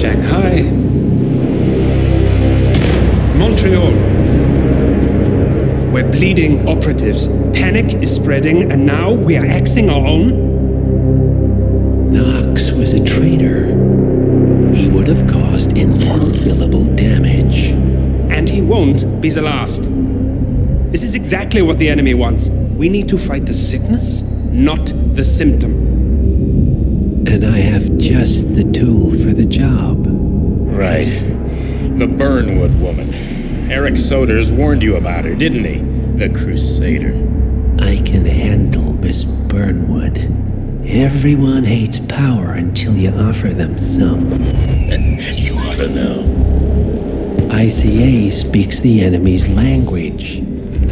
Shanghai. Montreal. We're bleeding operatives. Panic is spreading, and now we are axing our own? Knox was a traitor. He would have caused incalculable damage. And he won't be the last. This is exactly what the enemy wants. We need to fight the sickness, not the symptom. And I have just the tool for the job. Right. The Burnwood woman. Eric Soders warned you about her, didn't he? The Crusader. I can handle Miss Burnwood. Everyone hates power until you offer them some. You ought to know. ICA speaks the enemy's language.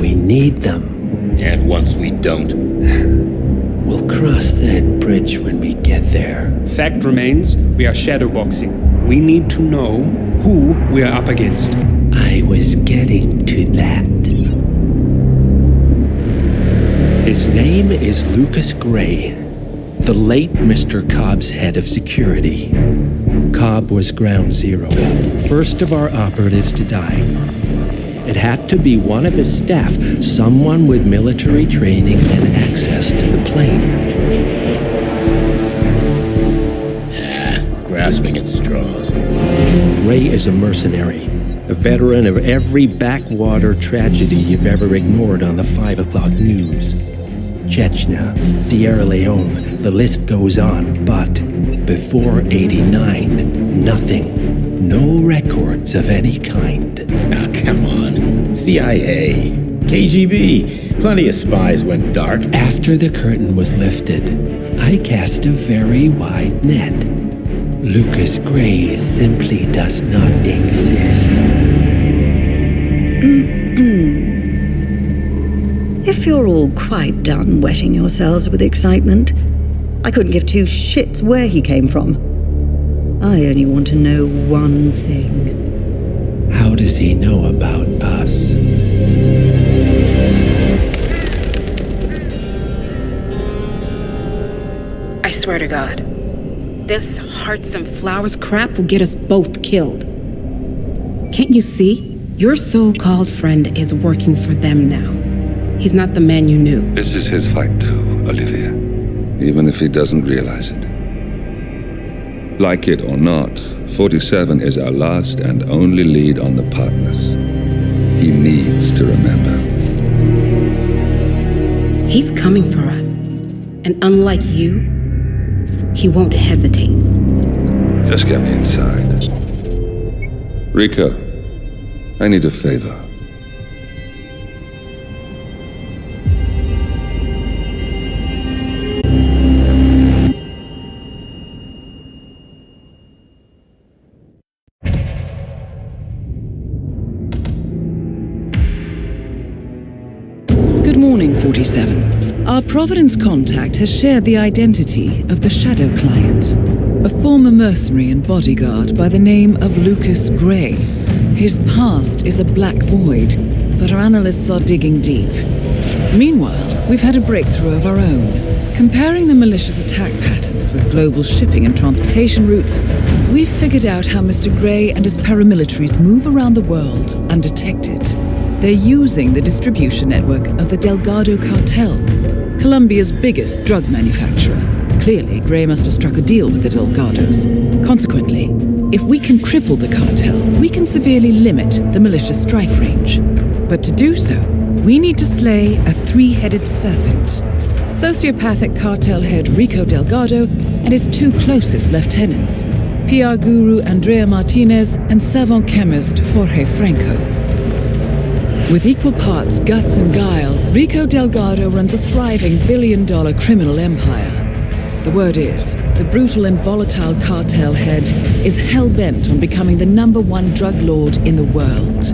We need them. And once we don't, we'll cross that bridge when we get there. Fact remains, we are shadowboxing. We need to know who we are up against. I was getting to that. His name is Lucas Gray, the late Mr. Cobb's head of security. Cobb was ground zero, first of our operatives to die. It had to be one of his staff, someone with military training and access to the plane. Grasping at straws. Gray is a mercenary, a veteran of every backwater tragedy you've ever ignored on the 5 o'clock news. Chechnya, Sierra Leone, the list goes on, but before '89, nothing. No records of any kind. Ah, come on. CIA, KGB, plenty of spies went dark. After the curtain was lifted, I cast a very wide net. Lucas Gray simply does not exist. If you're all quite done wetting yourselves with excitement, I couldn't give two shits where he came from. I only want to know one thing. How does he know about us? I swear to God, this hearts and flowers crap will get us both killed. Can't you see? Your so-called friend is working for them now. He's not the man you knew. This is his fight too, Olivia. Even if he doesn't realize it. Like it or not, 47 is our last and only lead on the partners. He needs to remember. He's coming for us. And unlike you, he won't hesitate. Just get me inside. Rico, I need a favor. Good morning, 47. Our Providence contact has shared the identity of the Shadow Client, a former mercenary and bodyguard by the name of Lucas Gray. His past is a black void, but our analysts are digging deep. Meanwhile, we've had a breakthrough of our own. Comparing the malicious attack patterns with global shipping and transportation routes, we've figured out how Mr. Gray and his paramilitaries move around the world undetected. They're using the distribution network of the Delgado Cartel, Colombia's biggest drug manufacturer. Clearly, Gray must have struck a deal with the Delgados. Consequently, if we can cripple the cartel, we can severely limit the malicious strike range. But to do so, we need to slay a three-headed serpent. Sociopathic cartel head Rico Delgado and his two closest lieutenants, PR guru Andrea Martinez and savant chemist Jorge Franco. With equal parts guts and guile, Rico Delgado runs a thriving billion-dollar criminal empire. The word is, the brutal and volatile cartel head is hell-bent on becoming the #1 drug lord in the world.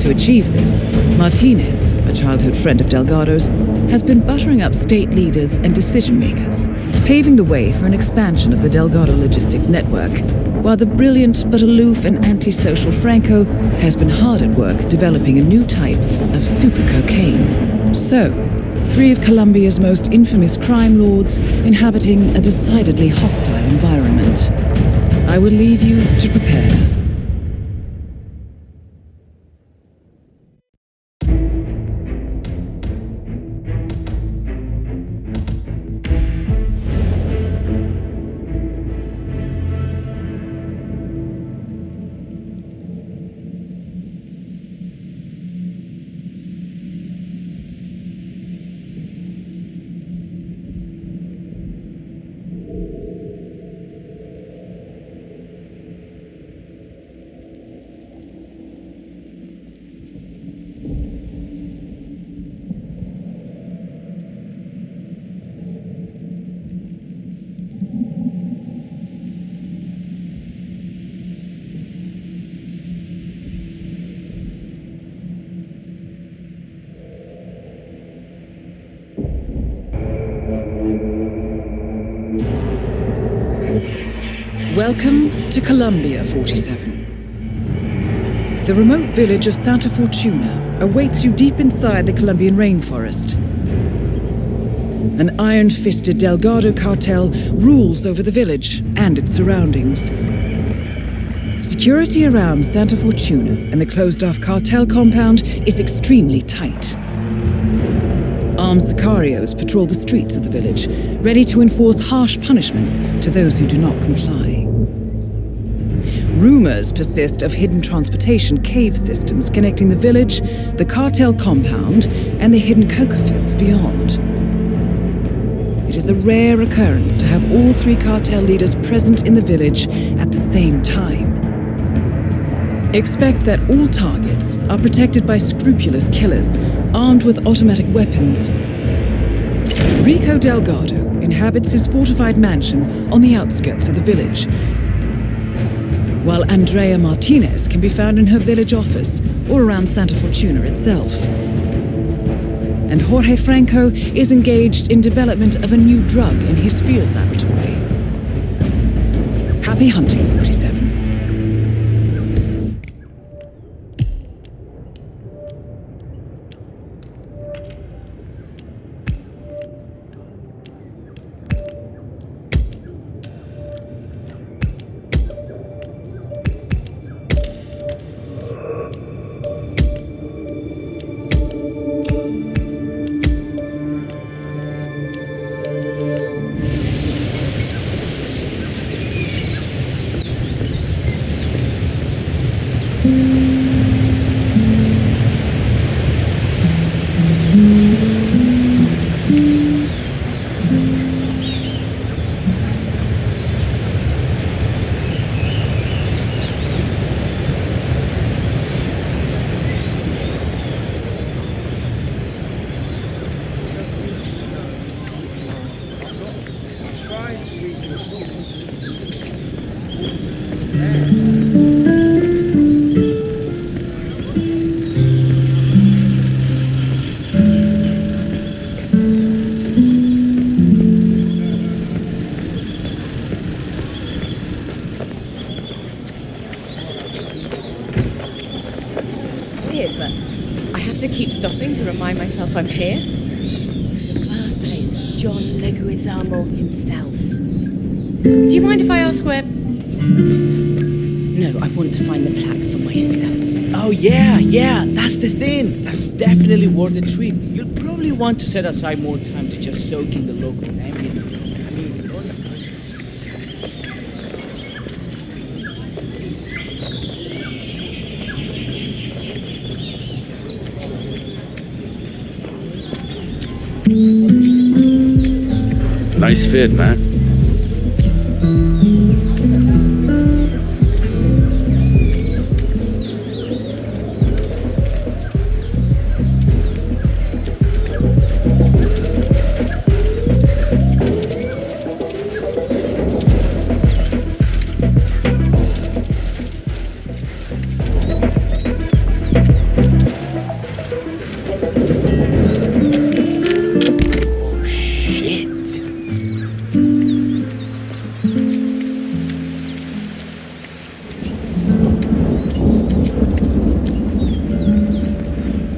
To achieve this, Martinez, a childhood friend of Delgado's, has been buttering up state leaders and decision-makers, paving the way for an expansion of the Delgado logistics network, while the brilliant but aloof and antisocial Franco has been hard at work developing a new type of super cocaine. So, 3 of Colombia's most infamous crime lords inhabiting a decidedly hostile environment. I will leave you to prepare. Welcome to Colombia, 47. The remote village of Santa Fortuna awaits you deep inside the Colombian rainforest. An iron-fisted Delgado cartel rules over the village and its surroundings. Security around Santa Fortuna and the closed-off cartel compound is extremely tight. Armed sicarios patrol the streets of the village, ready to enforce harsh punishments to those who do not comply. Rumors persist of hidden transportation cave systems connecting the village, the cartel compound, and the hidden cocoa fields beyond. It is a rare occurrence to have all three cartel leaders present in the village at the same time. Expect that all targets are protected by scrupulous killers armed with automatic weapons. Rico Delgado inhabits his fortified mansion on the outskirts of the village, while Andrea Martinez can be found in her village office or around Santa Fortuna itself. And Jorge Franco is engaged in development of a new drug in his field laboratory. Happy hunting, 47. Remind myself I'm here. The birthplace of John Leguizamo himself. Do you mind if I ask where... No, I want to find the plaque for myself. Oh yeah, that's the thing. That's definitely worth the trip. You'll probably want to set aside more time to just soak in the local ambient. Nice fit, man.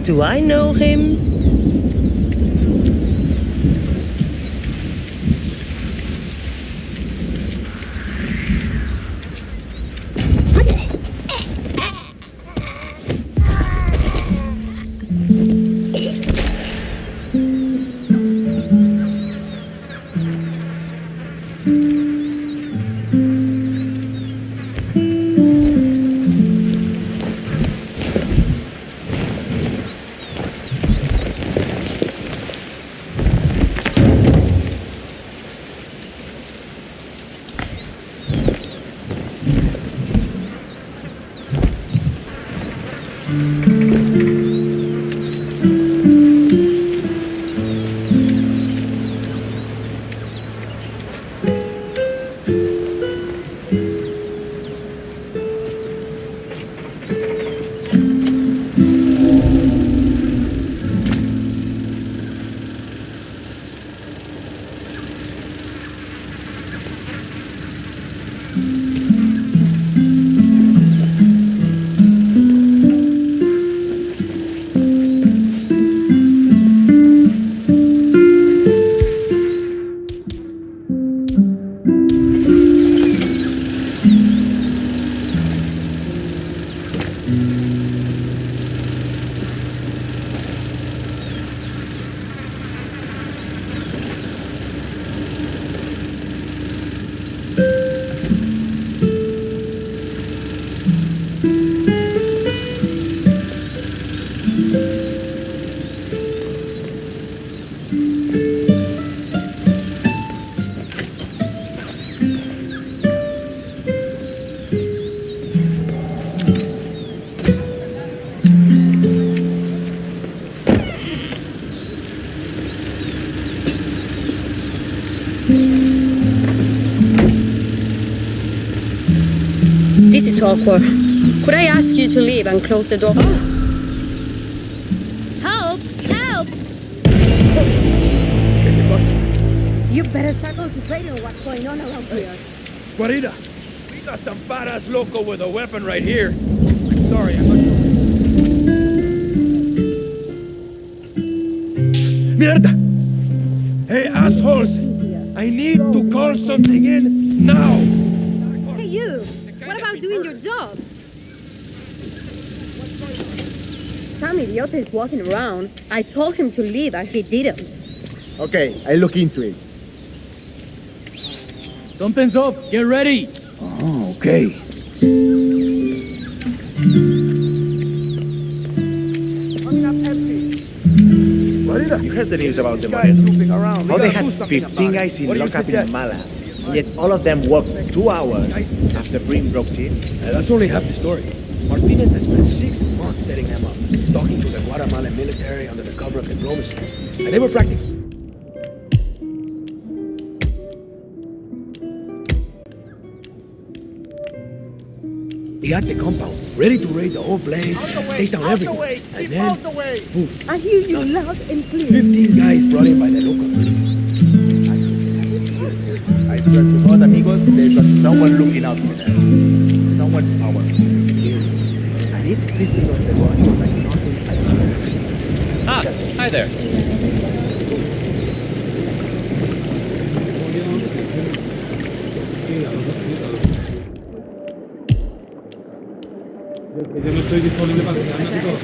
Do I know him? This is awkward. Could I ask you to leave and close the door? Oh. Help! Help! You better start concentrating on what's going on around here. Guarida, we got some badass loco with a weapon right here. Sorry, I'm not... Mierda! Hey, assholes! I need to call something in now! Hey, you! What about doing your job? Some idiot is walking around. I told him to leave and he didn't. Okay, I'll look into it. Something's up. Get ready. Oh, okay. You heard the news about the Morenos. How they had 15 guys in lockup in Mala, yet all of them worked 2 hours after Brim broke in. That's only half the story. Martinez has spent 6 months setting them up, talking to the Guatemalan military under the cover of diplomacy. And they were practicing. He had the compound, ready to raid the whole place, take down everything. And then, poof. I hear you loud and clear. 15 guys brought in by the locals. I swear to God, amigos, there's got someone looking out for them. Someone powerful. And if this is not the one, like nothing I can. Ah, hi there. Yo no estoy disponible para enseñarme todo.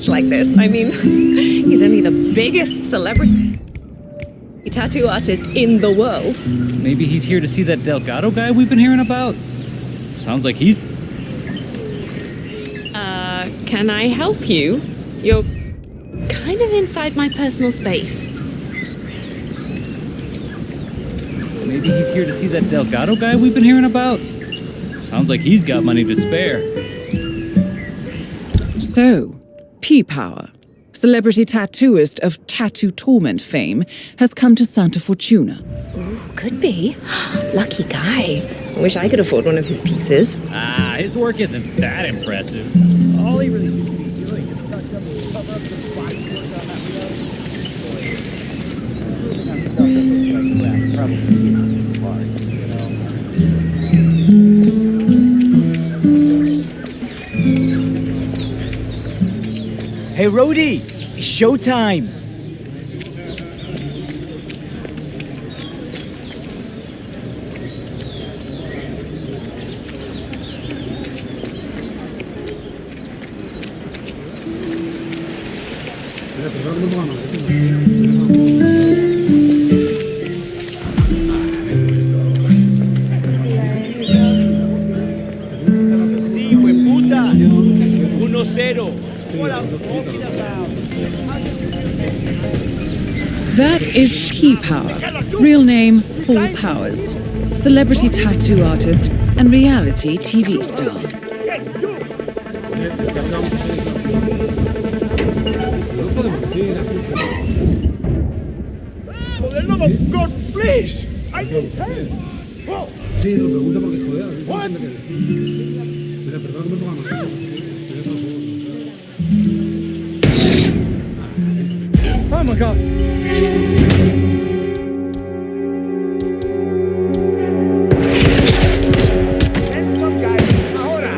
Like this. I mean, he's only the biggest celebrity. tattoo artist in the world. Maybe he's here to see that Delgado guy we've been hearing about? Sounds like he's... Can I help you? You're kind of inside my personal space. Maybe he's here to see that Delgado guy we've been hearing about? Sounds like he's got money to spare. So, P-Power, celebrity tattooist of Tattoo Torment fame, has come to Santa Fortuna. Ooh, could be. Lucky guy. I wish I could afford one of his pieces. His work isn't that impressive. All he really needs to be doing is touch up and cover up the spots worked on that Hey, Rhodey! It's showtime! Sí, hueputa. 1-0. What I'm talking about. That is P-Power, real name Paul Powers, celebrity tattoo artist and reality TV star. For the love of God, please! I need help! Whoa. Sí, lo pregunta porque joder. What? Mira, perdón que me ponga mal. Oh my god! Send some guys ahora!